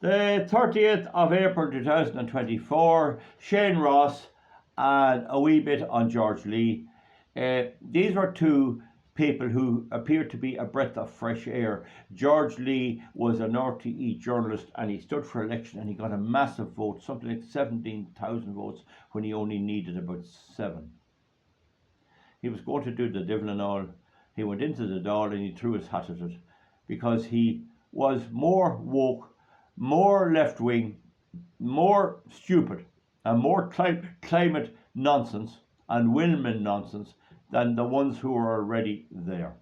The 30th of April 2024, Shane Ross and a wee bit on George Lee. These were two people who appeared to be a breath of fresh air. George Lee was an RTE journalist and he stood for election and he got a massive vote, something like 17,000 votes when he only needed about 7. He was going to do the devil and all. He went into the Dáil and he threw his hat at it because he was more woke, more left-wing, more stupid and more climate nonsense and windmill nonsense than the ones who were already there.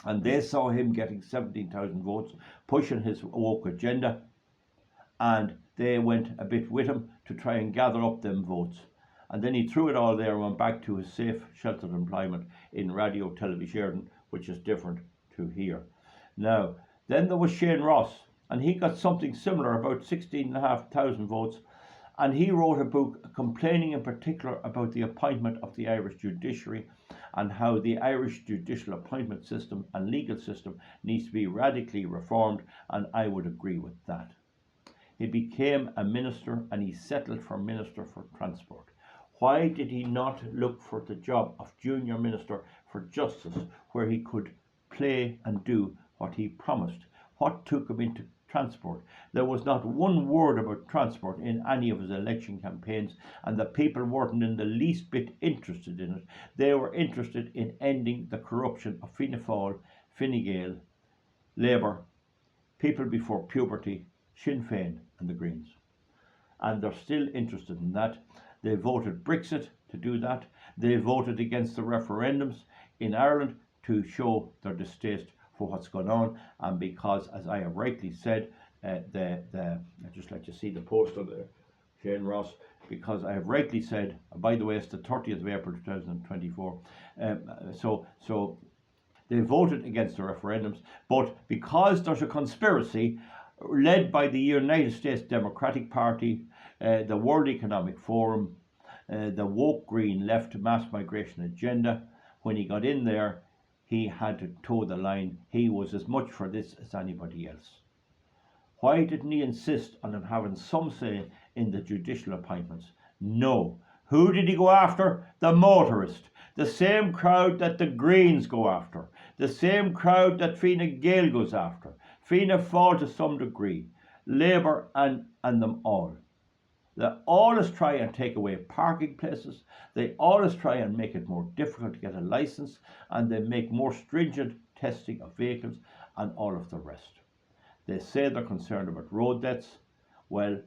And they saw him getting 17,000 votes, pushing his woke agenda, and they went a bit with him to try and gather up them votes. And then he threw it all there and went back to his safe, sheltered employment in Radio Television, which is different to here. Now, then there was Shane Ross, and he got something similar, about 16,500 votes, and he wrote a book complaining in particular about the appointment of the Irish judiciary and how the Irish judicial appointment system and legal system needs to be radically reformed, and I would agree with that. He became a minister and he settled for Minister for Transport. Why did he not look for the job of Junior Minister for Justice, where he could play and do what he promised? What took him into transport? There was not one word about transport in any of his election campaigns, and the people weren't in the least bit interested in it. They were interested in ending the corruption of Fianna Fáil, Fine Gael, Labour, People Before Puberty, Sinn Féin and the Greens. And they're still interested in that. They voted Brexit to do that. They voted against the referendums in Ireland to show their distaste for what's going on, and because, as I have rightly said, I'd just like to see the post of Shane Ross, because I have rightly said, by the way, it's the 30th of April 2024, so they voted against the referendums, but because there's a conspiracy led by the United States Democratic Party, the World Economic Forum, the woke green left mass migration agenda, when he got in there, he had to toe the line. He was as much for this as anybody else. Why didn't he insist on him having some say in the judicial appointments? No. Who did he go after? The motorist. The same crowd that the Greens go after. The same crowd that Fine Gael goes after. Fianna Fáil to some degree. Labour and them all. They always try and take away parking places. They always try and make it more difficult to get a licence, and they make more stringent testing of vehicles and all of the rest. They say they're concerned about road deaths. Well,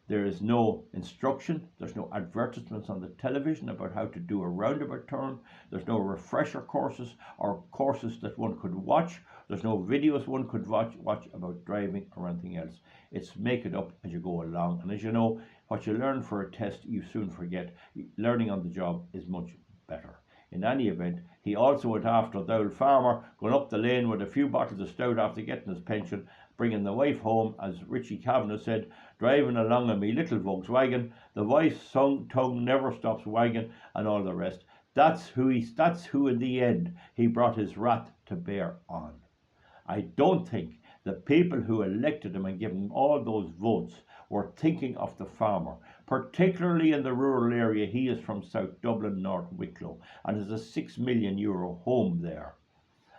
there is no instruction. There's no advertisements on the television about how to do a roundabout turn. There's no refresher courses or courses that one could watch. There's no videos one could watch about driving or anything else. It's make it up as you go along. And as you know, what you learn for a test, you soon forget. Learning on the job is much better. In any event, he also went after the old farmer, going up the lane with a few bottles of stout after getting his pension, bringing the wife home, as Richie Kavanagh said, driving along in me little Volkswagen, the wife's tongue never stops wagging, and all the rest. That's who in the end he brought his wrath to bear on. I don't think the people who elected him and gave him all those votes were thinking of the farmer, particularly in the rural area. He is from South Dublin, North Wicklow, and has a €6 million home there.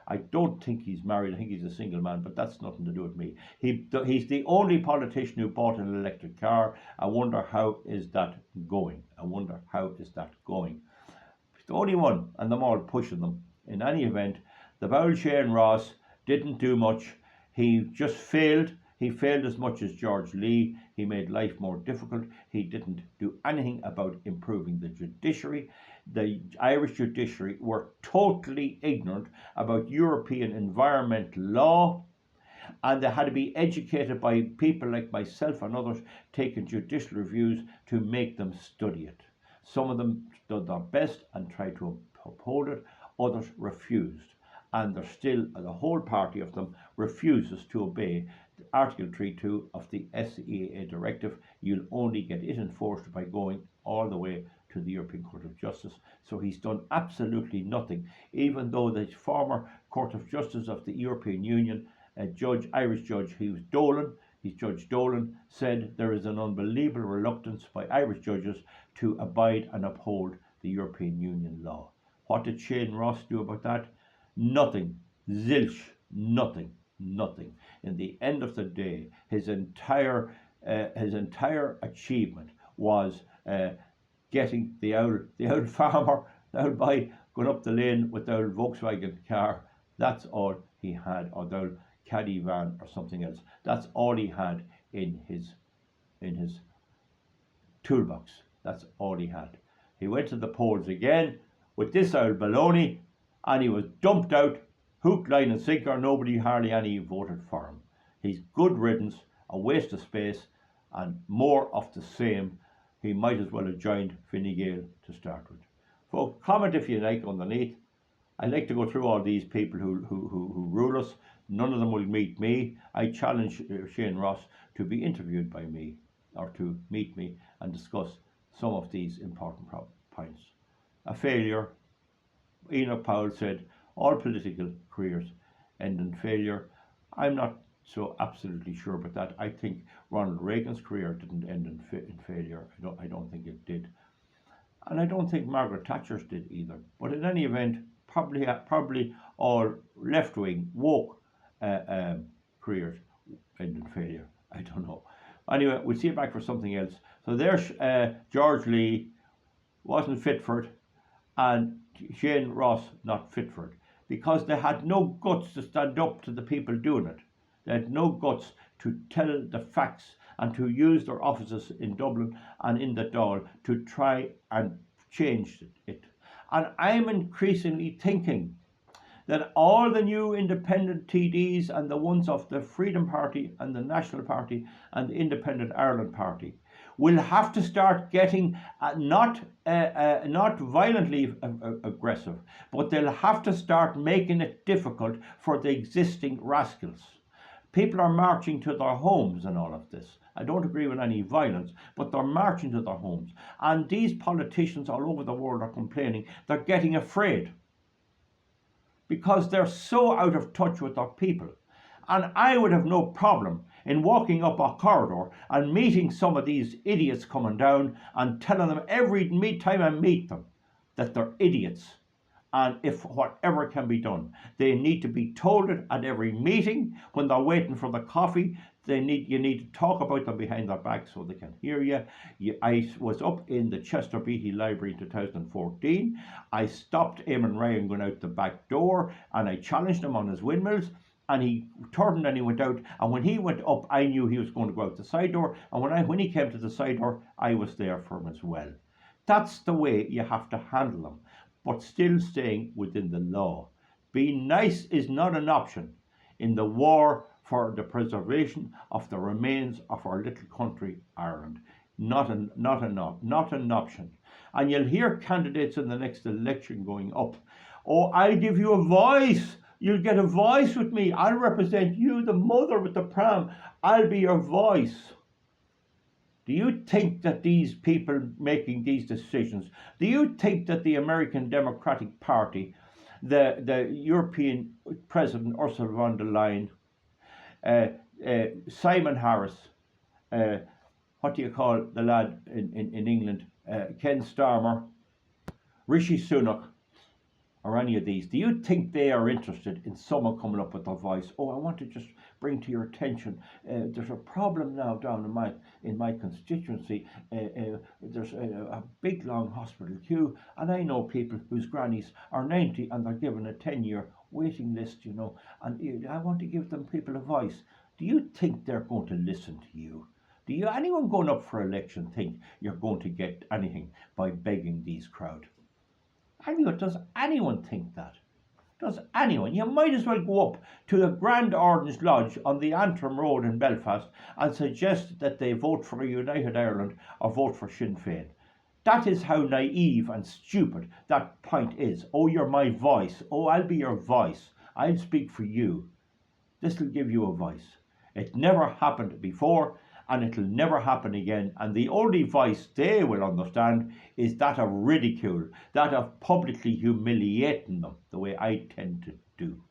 I don't think he's married. I think he's a single man, but that's nothing to do with me. He's the only politician who bought an electric car. I wonder how is that going. He's the only one, and them all pushing them. In any event, the Bowl Shane Ross didn't do much. He just failed. He failed as much as George Lee. He made life more difficult. He didn't do anything about improving the judiciary. The Irish judiciary were totally ignorant about European environmental law, and they had to be educated by people like myself and others taking judicial reviews to make them study it. Some of them did their best and tried to uphold it. Others refused. And there's still, the whole party of them refuses to obey Article 3.2 of the SEAA directive. You'll only get it enforced by going all the way to the European Court of Justice. So he's done absolutely nothing, even though the former Court of Justice of the European Union, Irish judge Hughes Dolan, Judge Dolan, said there is an unbelievable reluctance by Irish judges to abide and uphold the European Union law. What did Shane Ross do about that? Nothing. Zilch. Nothing. Nothing. In the end of the day, his entire achievement was getting the old farmer, the old boy going up the lane with the old Volkswagen car. That's all he had, or the old caddy van or something else. That's all he had in his toolbox. That's all he had. He went to the polls again with this old baloney, and he was dumped out, hook, line and sinker. Nobody, hardly any, voted for him. He's good riddance, a waste of space, and more of the same. He might as well have joined Fine Gael to start with. Folks, comment if you like underneath. I like to go through all these people who rule us. None of them will meet me. I challenge Shane Ross to be interviewed by me, or to meet me and discuss some of these important points. A failure. Enoch Powell said all political careers end in failure. I'm not so absolutely sure about that. I think Ronald Reagan's career didn't end in failure. I don't think it did. And I don't think Margaret Thatcher's did either. But in any event, probably all left-wing, woke careers end in failure. I don't know. Anyway, we'll see you back for something else. So there's George Lee, wasn't fit for it, and Shane Ross not fit for it, because they had no guts to stand up to the people doing it. They had no guts to tell the facts and to use their offices in Dublin and in the Dáil to try and change it. And I'm increasingly thinking that all the new independent TDs and the ones of the Freedom Party and the National Party and the Independent Ireland Party will have to start getting not violently aggressive, but they'll have to start making it difficult for the existing rascals. People are marching to their homes and all of this. I don't agree with any violence, but they're marching to their homes. And these politicians all over the world are complaining they're getting afraid, because they're so out of touch with their people. And I would have no problem in walking up a corridor and meeting some of these idiots coming down and telling them every time I meet them that they're idiots. And if whatever can be done, they need to be told it at every meeting when they're waiting for the coffee. You need to talk about them behind their back so they can hear you. I was up in the Chester Beatty Library in 2014. I stopped Eamon Ryan going out the back door, and I challenged him on his windmills, and he turned and he went out. And when he went up, I knew he was going to go out the side door. And when he came to the side door, I was there for him as well. That's the way you have to handle them, but still staying within the law. Being nice is not an option in the war for the preservation of the remains of our little country, Ireland. Not an option. And you'll hear candidates in the next election going up, oh, I'll give you a voice. You'll get a voice with me. I'll represent you, the mother with the pram. I'll be your voice. Do you think that these people making these decisions, do you think that the American Democratic Party, the European President Ursula von der Leyen, Simon Harris, what do you call the lad in England, Ken Starmer, Rishi Sunak, or any of these, do you think they are interested in someone coming up with a voice? Oh, I want to just bring to your attention, there's a problem now down in my constituency. There's a big long hospital queue, and I know people whose grannies are 90 and they're given a 10-year waiting list, you know, and I want to give them people a voice. Do you think they're going to listen to you? Do you, anyone going up for election, think you're going to get anything by begging these crowd? Anyone, does anyone think that? Does anyone? You might as well go up to the Grand Orange Lodge on the Antrim Road in Belfast and suggest that they vote for a United Ireland or vote for Sinn Féin. That is how naive and stupid that point is. Oh, you're my voice. Oh, I'll be your voice. I'll speak for you. This will give you a voice. It never happened before, and it'll never happen again. And the only voice they will understand is that of ridicule, that of publicly humiliating them, the way I tend to do,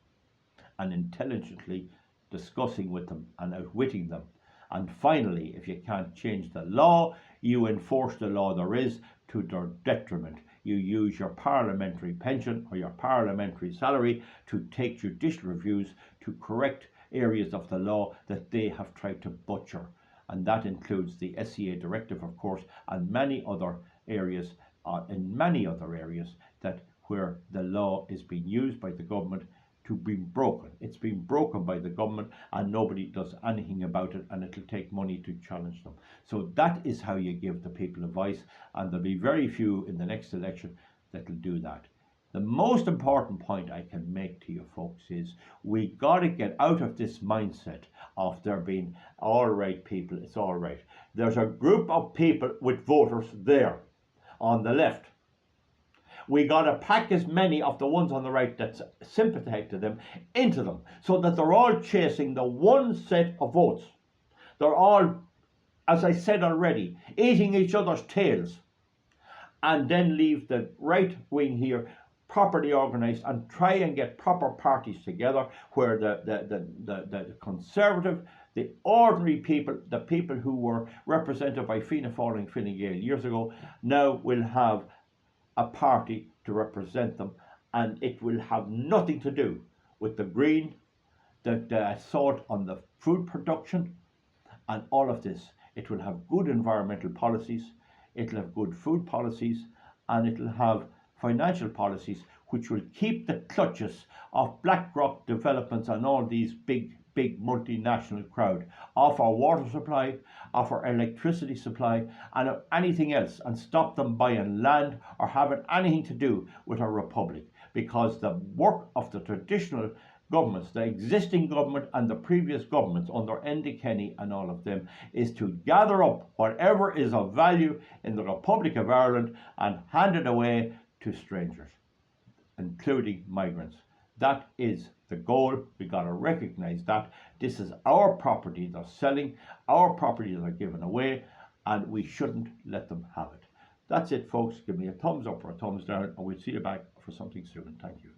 and intelligently discussing with them and outwitting them And finally, if you can't change the law, you enforce the law there is to their detriment. You use your parliamentary pension or your parliamentary salary to take judicial reviews to correct areas of the law that they have tried to butcher. And that includes the SCA directive, of course, and many other areas, that where the law is being used by the government to be broken. It's been broken by the government and nobody does anything about it, and it'll take money to challenge them. So that is how you give the people a voice, and there'll be very few in the next election that'll do that. The most important point I can make to you folks is we got to get out of this mindset of there being all right people, it's all right. There's a group of people with voters there on the left. We got to pack as many of the ones on the right that's sympathetic to them into them, so that they're all chasing the one set of votes. They're all, as I said already, eating each other's tails, and then leave the right wing here properly organised and try and get proper parties together where the Conservative, the ordinary people, the people who were represented by Fianna Fáil and Fine Gael years ago, now will have a party to represent them, and it will have nothing to do with the Green, the assault on the food production and all of this. It will have good environmental policies, it'll have good food policies, and it'll have financial policies which will keep the clutches of BlackRock developments and all these big multinational crowd off our water supply, off our electricity supply, and of anything else, and stop them buying land or having anything to do with our republic. Because the work of the traditional governments, the existing government and the previous governments under Enda Kenny and all of them, is to gather up whatever is of value in the Republic of Ireland and hand it away to strangers, including migrants. That is the goal. We got to recognize that this is our property they're selling, our property they're giving away, and we shouldn't let them have it. That's it, folks. Give me a thumbs up or a thumbs down, and we'll see you back for something soon. Thank you.